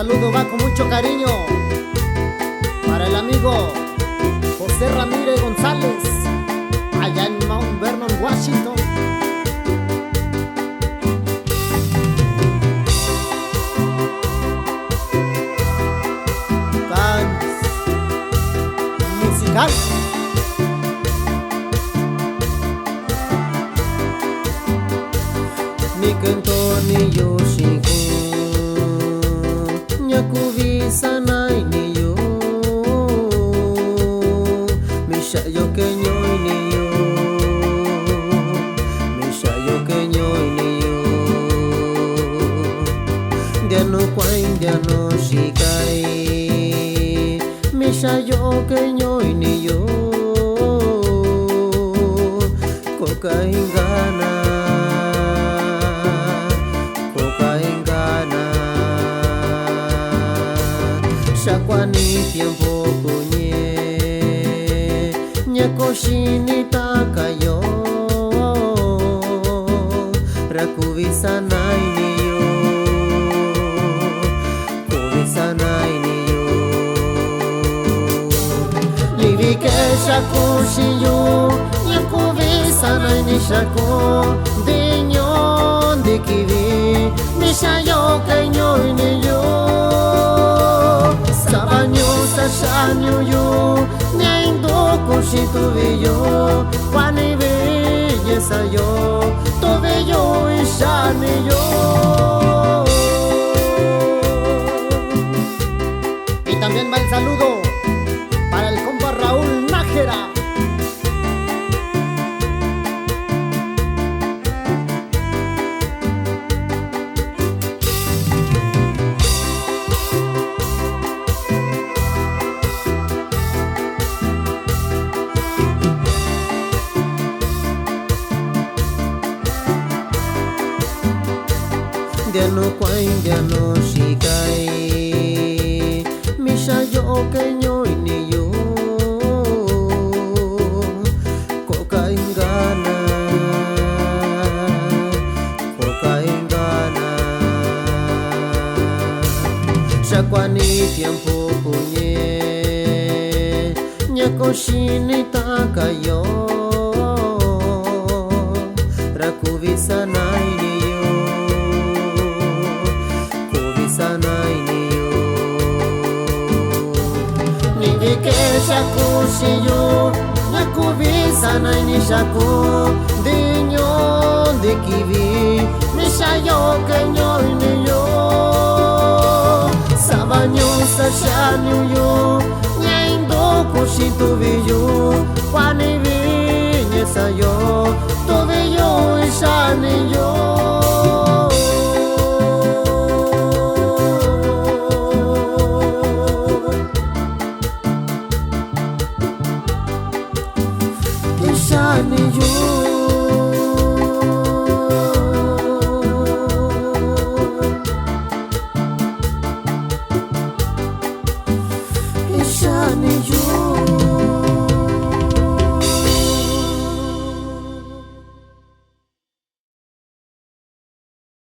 saludo va con mucho cariño para el amigo José Ramírez González, allá en Mount Vernon, Washington. Dance musical. Mi canto ni yo shiku nyaku sanai ni yo misha yo kenyoy ni yo misha yo kenyoy ni yo diano kwain diano shikai misha yo kenyoy ni yo kokaingana Shakwani tiempo kunye Nyakoshini takayo Rakuvisa nai niyo Kuvisa nai niyo Livike shakushiyo Nyakuvisa nai ni shako Dinyon dikivi Mishayo kenyoy niyo Sabanyo sa shanyo yo Nyaindo kushito veyo Kwani veye sayo To veyo ishani yo. Y también va el saludo para el compa Raúl Nájera. Diano kwain diano shikai Misha yo kenyoy ni yo Kokaingana Kokaingana Shakwani tiempo kunye Nyakoshini takayo Rakuvisa nai ni Nivike shakushiyo Nyakuvisa nai ni shako Dinyon dikivi Mishayo kenyoy niyo Sabanyo sa shanyo yo Nyaindo kushito viyo Kwani vinye sayo To viyo ishani yo. Ishani yo